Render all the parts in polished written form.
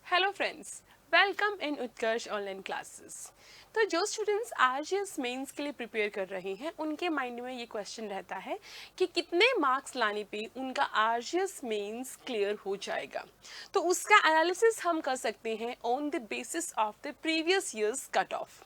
Hello friends, welcome in Utkarsh online classes. तो जो students RGS mains के लिए प्रिपेयर कर रहे हैं उनके माइंड में ये क्वेश्चन रहता है कि कितने मार्क्स लाने पे उनका आरजीएस मेंस क्लियर हो जाएगा। तो उसका एनालिसिस हम कर सकते हैं on the basis of the previous years cut off.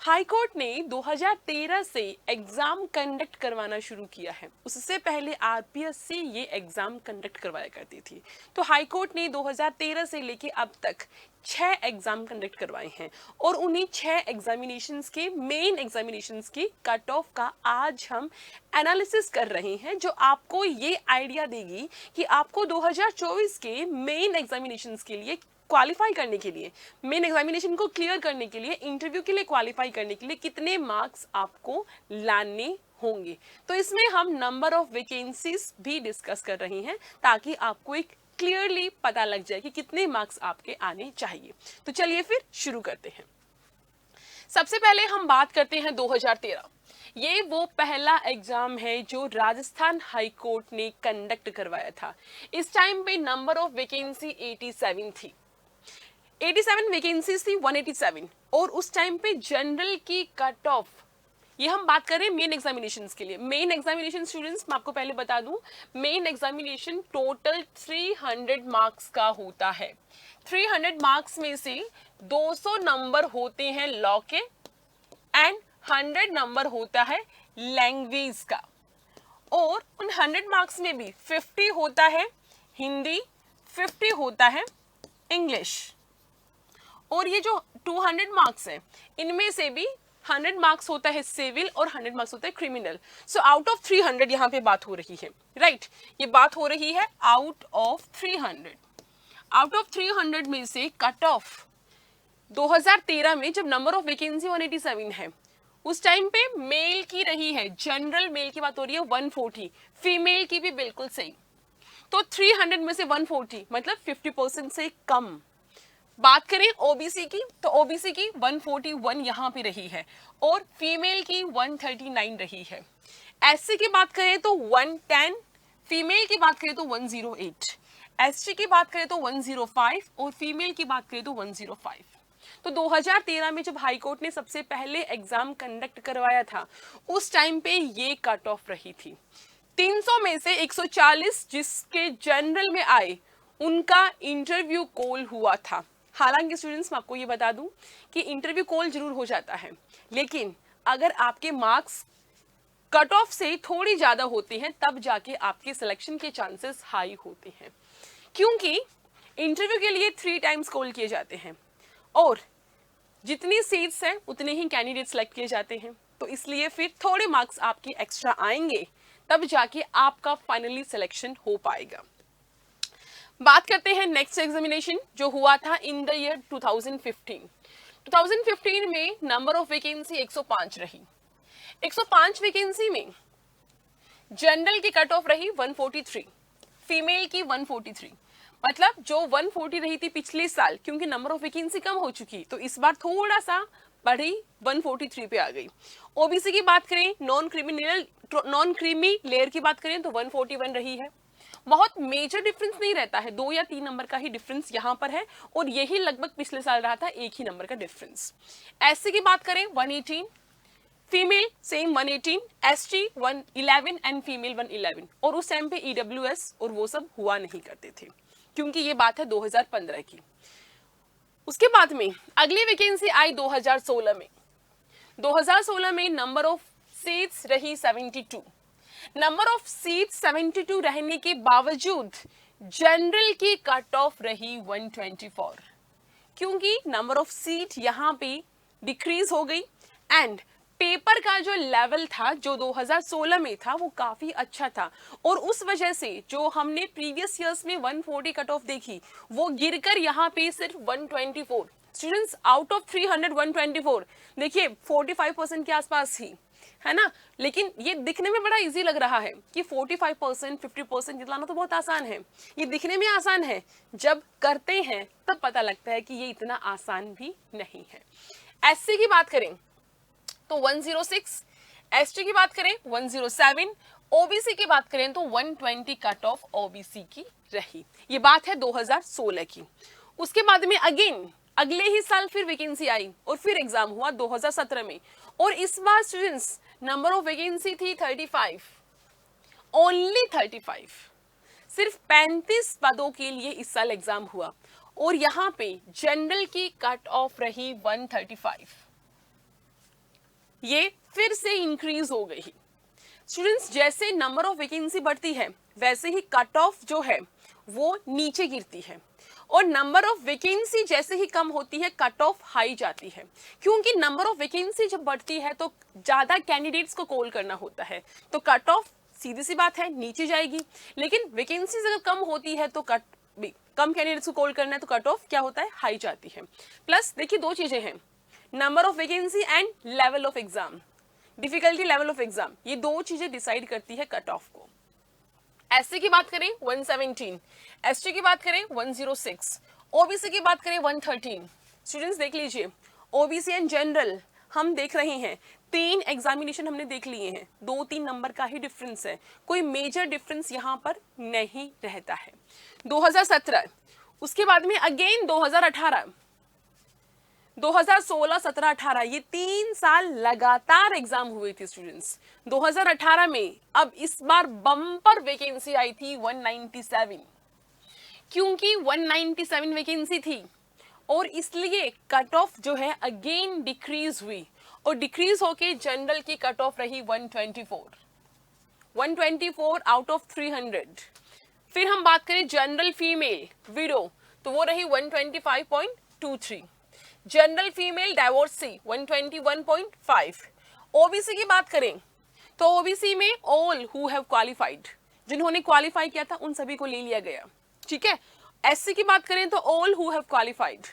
High court ने 2013 से एग्जाम कंडक्ट करवाना शुरू किया है। उससे पहले आरपीएस से ये एग्जाम कंडक्ट करवाया करती थी। तो हाई कोर्ट ने 2013 से लेके अब तक 6 एग्जाम कंडक्ट करवाए हैं और उन्हीं 6 एग्जामिनेशंस के मेन एग्जामिनेशंस की कट ऑफ का आज हम एनालिसिस कर रहे हैं, जो आपको ये आइडिया देगी कि आपको 2024 के मेन एग्जामिनेशंस के लिए क्वालिफाई करने के लिए, मेन एग्जामिनेशन को क्लियर करने के लिए, इंटरव्यू के लिए क्वालिफाई करने के लिए कितने मार्क्स आपको लाने होंगे। तो इसमें हम नंबर ऑफ वैकेंसीज भी डिस्कस कर रहे हैं ताकि आपको एक क्लियरली पता लग जाए कि कितने मार्क्स आपके आने चाहिए। तो चलिए फिर शुरू करते हैं। सबसे पहले हम बात करते हैं 2013। ये वो पहला एग्जाम है जो राजस्थान हाई कोर्ट ने कंडक्ट करवाया था। इस टाइम पे नंबर ऑफ वैकेंसी 87 थी। 87 वैकेंसीज थी, 187। और उस टाइम पे जनरल की कट ऑफ, ये हम बात करें मेन एग्जामिनेशन के लिए। मेन एग्जामिनेशन स्टूडेंट्स मैं आपको पहले बता दूं, मेन एग्जामिनेशन टोटल 300 मार्क्स का होता है। 300 मार्क्स में से 200 नंबर होते हैं लॉ के एंड 100 नंबर होता है लैंग्वेज का। और उन 100 मार्क्स में भी 50 होता है हिंदी, 50 होता है इंग्लिश। और ये जो 200 मार्क्स है इनमें से भी 100 मार्क्स होता है सिविल और 100 मार्क्स होता है क्रिमिनल। सो आउट ऑफ 300 यहाँ पे बात हो रही है, राइट? ये बात हो रही है आउट ऑफ 300। आउट ऑफ 300 में से कट ऑफ 2013 में जब नंबर ऑफ वैकेंसी 187 है, उस टाइम पे मेल की रही है, जनरल मेल की बात हो रही है 140, फीमेल की भी बिल्कुल सही। तो 300 में से 140 मतलब 50% से कम। बात करें ओबीसी की तो ओबीसी की 141 यहाँ पे रही है और फीमेल की 139 रही है। एससी की बात करें तो 110, फीमेल की बात करें तो 108, एसटी की बात करें तो 105 और फीमेल की बात करें तो 105। तो 2013 में जब हाई कोर्ट ने सबसे पहले एग्जाम कंडक्ट करवाया था उस टाइम पे ये कट ऑफ रही थी। 300 में से 140 जिसके जनरल में आए उनका इंटरव्यू कॉल हुआ था। हालांकि स्टूडेंट्स मैं आपको ये बता दूं कि इंटरव्यू कॉल जरूर हो जाता है, लेकिन अगर आपके मार्क्स कट ऑफ से थोड़ी ज्यादा होते हैं तब जाके आपके सिलेक्शन के चांसेस हाई होते हैं, क्योंकि इंटरव्यू के लिए 3 टाइम्स कॉल किए जाते हैं और जितनी सीट्स हैं उतने ही कैंडिडेट सेलेक्ट किए जाते हैं। तो इसलिए फिर थोड़े मार्क्स आपके एक्स्ट्रा आएंगे तब जाके आपका फाइनली सिलेक्शन हो पाएगा। बात करते हैं नेक्स्ट एग्जामिनेशन जो हुआ था इन द ईयर 2015। 2015 में नंबर ऑफ वैकेंसी 105 रही। 105 वैकेंसी में जनरल की कट ऑफ रही 143, फीमेल की 143। मतलब जो 140 रही थी पिछले साल, क्योंकि नंबर ऑफ वैकेंसी कम हो चुकी तो इस बार थोड़ा सा बढ़ी 143 पे आ गई। ओबीसी की बात करें, नॉन क्रीमी लेयर की बात करें तो 141 रही है। बहुत मेजर डिफरेंस नहीं रहता है, 2 या 3 नंबर का ही डिफरेंस यहाँ पर है और यही लगभग पिछले साल रहा था, एक ही नंबर का डिफरेंस। एससी की बात करें 118, female same 118, ST 111 and female 111। और उस टाइम पे ईडब्ल्यूएस और वो सब हुआ नहीं करते थे, क्योंकि ये बात है 2015 की। उसके बाद में अगली वैकेंसी आई 2016 में। 2016 में नंबर ऑफ सीट्स रही 72। नंबर ऑफ सीट 72 रहने के बावजूद जनरल की कट ऑफ रही 124, क्योंकि नंबर ऑफ सीट यहां पे डिक्रीज हो गई एंड पेपर का जो लेवल था जो 2016 में था वो काफी अच्छा था और उस वजह से जो हमने प्रीवियस ईयर्स में 140 कट ऑफ देखी वो गिरकर यहाँ पे सिर्फ 124। स्टूडेंट्स आउट ऑफ 300 124 देखिए 45% के आसपास ही है ना। लेकिन ये दिखने में बड़ा इजी लग रहा है कि 45% 50% जितलाना तो बहुत आसान है। ये दिखने में आसान है, जब करते हैं तब पता लगता है कि ये इतना आसान भी नहीं है। एससी की बात करें तो 106, एसटी की बात करें 107, ओबीसी की बात करें तो 120 कट ऑफ ओबीसी की रही। ये बात है 2016 की। उसके बाद में अगेन अगले ही साल फिर वैकेंसी आई और फिर एग्जाम हुआ 2017 में, और इस बार स्टूडेंट्स नंबर ऑफ वैकेंसी थी 35, ओनली 35, सिर्फ 35 पदों के लिए इस साल एग्जाम हुआ, और यहाँ पे जनरल की कट ऑफ रही 135, ये फिर से इंक्रीज हो गई। स्टूडेंट्स जैसे नंबर ऑफ वैकेंसी बढ़ती है वैसे ही कट ऑफ जो है वो नीचे गिरती है, और नंबर ऑफ वैकेंसी जैसे ही कम होती है कट ऑफ हाई जाती है, क्योंकि नंबर ऑफ वैकेंसी जब बढ़ती है तो ज्यादा कैंडिडेट्स को कॉल करना होता है, तो कट ऑफ सीधी सी बात है नीचे जाएगी। लेकिन वैकेंसीज अगर कम होती है तो कम कैंडिडेट्स को कॉल करना है तो कट ऑफ क्या होता है, हाई जाती है। प्लस देखिए दो चीजें हैं, number of vacancy and level of exam, difficulty level of exam, ये दो चीजें डिसाइड करती है कट ऑफ को। एससी की बात करें 117, एसटी की बात करें 106, ओबीसी की बात करें 113। स्टूडेंट्स देख लीजिए, ओबीसी एंड जनरल हम देख रहे हैं, 3 एग्जामिनेशन हमने देख लिए हैं, 2-3 नंबर का ही डिफरेंस है, कोई मेजर डिफरेंस यहाँ पर नहीं रहता है। 2017, उसके बाद में अगेन 2018, 2016, 17, 18, ये 3 साल लगातार एग्जाम हुए थे स्टूडेंट्स। 2018 में अब इस बार बम्पर वैकेंसी आई थी 197, क्योंकि 197 वैकेंसी थी और इसलिए कट ऑफ जो है अगेन डिक्रीज हुई, और डिक्रीज होके जनरल की कट ऑफ रही 124 आउट ऑफ 300। फिर हम बात करें जनरल फीमेल विडो, तो वो रही 125.23, जनरल फीमेल डाइवोर्सी 121.5। ओबीसी की बात करें तो ओबीसी में ऑल हु हैव क्वालिफाइड, जिन्होंने क्वालिफाई किया था उन सभी को ले लिया गया, ठीक है। एससी की बात करें तो all who have qualified,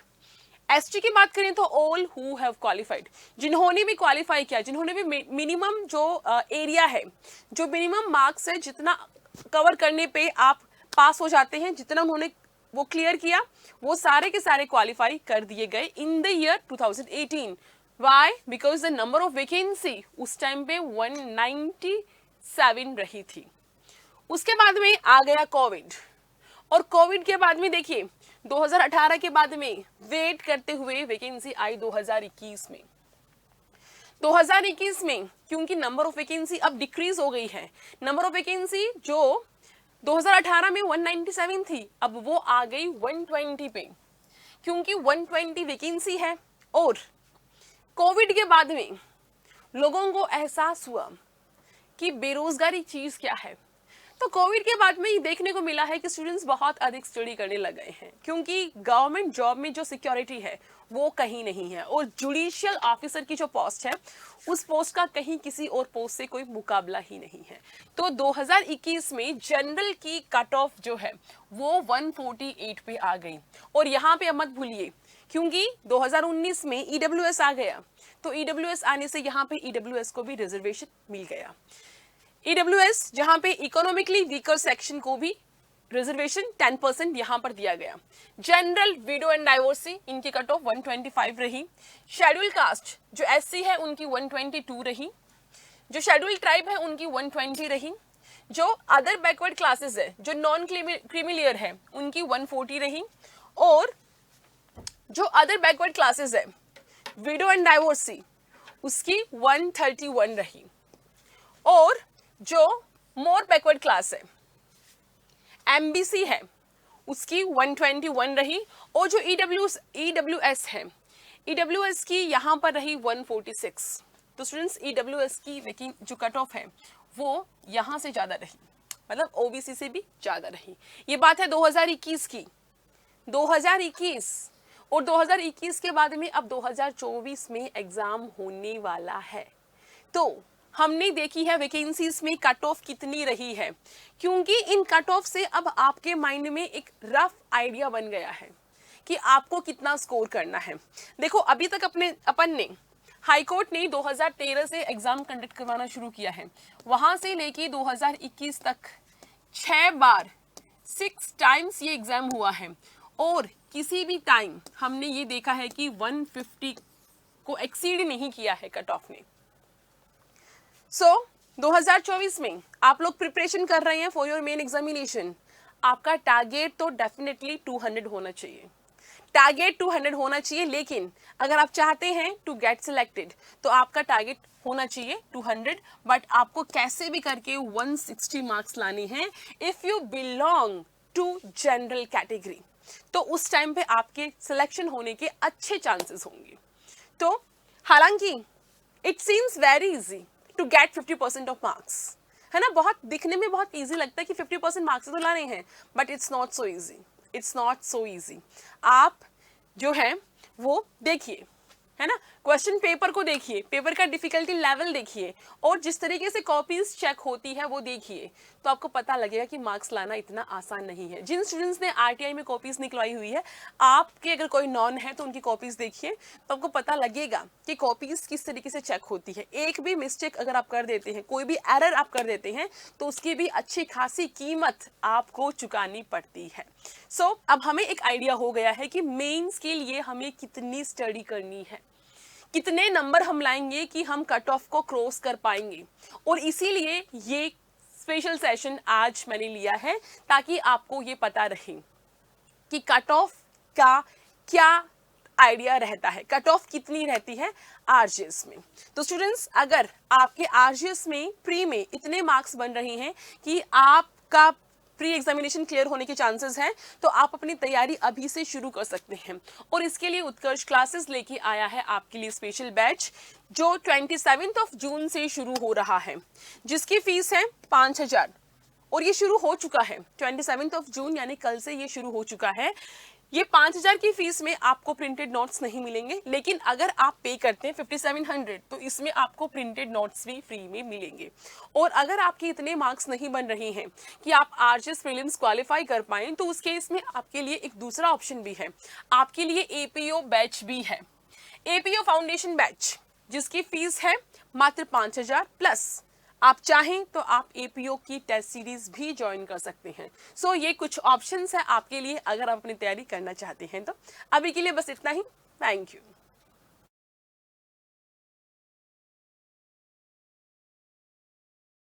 ST की बात करें तो ऑल हु हैव क्वालिफाइड, जिन्होंने भी क्वालिफाई किया, जिन्होंने भी मिनिमम जो एरिया है, जो मिनिमम मार्क्स है, जितना कवर करने पे आप पास हो जाते हैं, जितना उन्होंने वो क्लियर किया, वो सारे के सारे क्वालिफाई कर दिए गए in the year 2018। Why? Because the number of vacancy उस टाइम पे 197 रही थी। उसके बाद में आ गया कोविड, और कोविड के बाद में देखिए 2018 के बाद में वेट करते हुए वैकेंसी आई 2021 में। 2021 में क्योंकि नंबर ऑफ वैकेंसी अब डिक्रीज हो गई है, नंबर ऑफ वैकेंसी जो 2018 में 197 थी अब वो आ गई 120 पे, क्योंकि 120 वैकेंसी है। और कोविड के बाद में लोगों को एहसास हुआ कि बेरोजगारी चीज क्या है, तो कोविड के बाद में ये देखने को मिला है कि स्टूडेंट्स बहुत अधिक स्टडी करने लग गए हैं, क्योंकि गवर्नमेंट जॉब में जो सिक्योरिटी है वो कहीं नहीं है, और जुडिशियल ऑफिसर की जो पोस्ट है उस पोस्ट का कहीं किसी और पोस्ट से कोई मुकाबला ही नहीं है। तो 2021 में जनरल की कट ऑफ जो है वो 148 पे आ गई, और यहाँ पे मत भूलिए क्योंकि 2019 में ईडब्ल्यूएस आ गया, तो ईडब्ल्यूएस आने से यहाँ पे ईडब्ल्यूएस को भी रिजर्वेशन मिल गया। ईडब्ल्यूएस जहां पे इकोनॉमिकली वीकर सेक्शन को भी रिजर्वेशन 10% यहां पर दिया गया। जनरल विडो एंड डाइवोर्सी इनकी कट ऑफ 125 रही। शेड्यूल कास्ट जो एससी है उनकी 122 रही, जो शेड्यूल ट्राइब है उनकी 120 रही, जो अदर बैकवर्ड क्लासेस है, जो नॉन क्रीमिलियर है उनकी 140 रही, और जो अदर बैकवर्ड क्लासेस है विडो एंड डाइवोर्सी उसकी 131 रही, और जो मोर बैकवर्ड क्लास है एमबीसी है उसकी 121 रही, और जो ईडब्ल्यूएस है ईडब्ल्यूएस की यहाँ पर रही 146। तो स्टूडेंट्स ईडब्ल्यूएस की जो कट ऑफ है वो यहाँ से ज्यादा रही, मतलब ओबीसी से भी ज्यादा रही। ये बात है 2021 की, 2021, और 2021 के बाद में अब 2024 में एग्जाम होने वाला है। तो हमने देखी है वैकेंसीज में कट ऑफ कितनी रही है, क्योंकि इन कट ऑफ से अब आपके माइंड में एक रफ आइडिया बन गया है कि आपको कितना स्कोर करना है। देखो अभी तक अपन ने हाई कोर्ट ने 2013 से एग्जाम कंडक्ट करवाना शुरू किया है, वहां से लेके 2021 तक 6 बार 6 टाइम्स ये एग्जाम हुआ है, और किसी भी टाइम हमने ये देखा है कि 150 को एक्सीड नहीं किया है कट ऑफ ने। सो 2024 में आप लोग प्रिपरेशन कर रहे हैं फॉर योर मेन एग्जामिनेशन, आपका टारगेट तो डेफिनेटली 200 होना चाहिए। टारगेट 200 होना चाहिए, लेकिन अगर आप चाहते हैं टू गेट सिलेक्टेड तो आपका टारगेट होना चाहिए 200, बट आपको कैसे भी करके 160 मार्क्स लाने हैं if you belong to general category. तो उस टाइम पे आपके सिलेक्शन होने के अच्छे चांसेस होंगे। तो हालांकि it seems very easy to get 50% of marks, है ना, बहुत दिखने में बहुत इजी लगता है कि 50% मार्क्स तो लाने हैं, but it's not so easy, it's not so easy. आप जो है वो देखिए, है ना, क्वेश्चन पेपर को देखिए, पेपर का डिफिकल्टी लेवल देखिए, और जिस तरीके से कॉपीज चेक होती है वो देखिए, तो आपको पता लगेगा कि मार्क्स लाना इतना आसान नहीं है। जिन स्टूडेंट्स ने आरटीआई में कॉपीज निकलवाई हुई है, आपके अगर कोई नॉन है तो उनकी कॉपीज देखिए, तो आपको पता लगेगा कि कॉपीज किस तरीके से चेक होती है। एक भी मिस्टेक अगर आप कर देते हैं, कोई भी एरर आप कर देते हैं, तो उसकी भी अच्छी खासी कीमत आपको चुकानी पड़ती है। सो अब हमें एक आइडिया हो गया है कि मेंस के लिए हमें कितनी स्टडी करनी है, कितने नंबर हम लाएंगे कि हम कट ऑफ को क्रॉस कर पाएंगे। और इसीलिए ये स्पेशल सेशन आज मैंने लिया है ताकि आपको ये पता रहे कि कट ऑफ का क्या आइडिया रहता है, कट ऑफ कितनी रहती है आरजीएस में। तो स्टूडेंट्स, अगर आपके आरजीएस में प्री में इतने मार्क्स बन रहे हैं कि आपका प्री एग्जामिनेशन क्लियर होने के चांसेस हैं, तो आप अपनी तैयारी अभी से शुरू कर सकते हैं। और इसके लिए उत्कर्ष क्लासेस लेके आया है आपके लिए स्पेशल बैच, जो 27 जून से शुरू हो रहा है, जिसकी फीस है 5000, और ये शुरू हो चुका है 27 जून, यानी कल से ये शुरू हो चुका है। ये 5000 की फीस में आपको प्रिंटेड नोट्स नहीं मिलेंगे, लेकिन अगर आप पे करते हैं 5700 तो इसमें आपको प्रिंटेड नोट्स भी फ्री में मिलेंगे। और अगर आपके इतने मार्क्स नहीं बन रहे हैं कि आप आरजीएस प्रीलिम्स क्वालिफाई कर पाएं, तो उस केस में आपके लिए एक दूसरा ऑप्शन भी है, आपके लिए एपीओ बैच भी है, एपीओ फाउंडेशन बैच, जिसकी फीस है मात्र 5000 प्लस। आप चाहें तो आप एपीओ की टेस्ट सीरीज भी ज्वाइन कर सकते हैं। सो ये कुछ ऑप्शंस है आपके लिए अगर आप अपनी तैयारी करना चाहते हैं तो। अभी के लिए बस इतना ही। Thank you.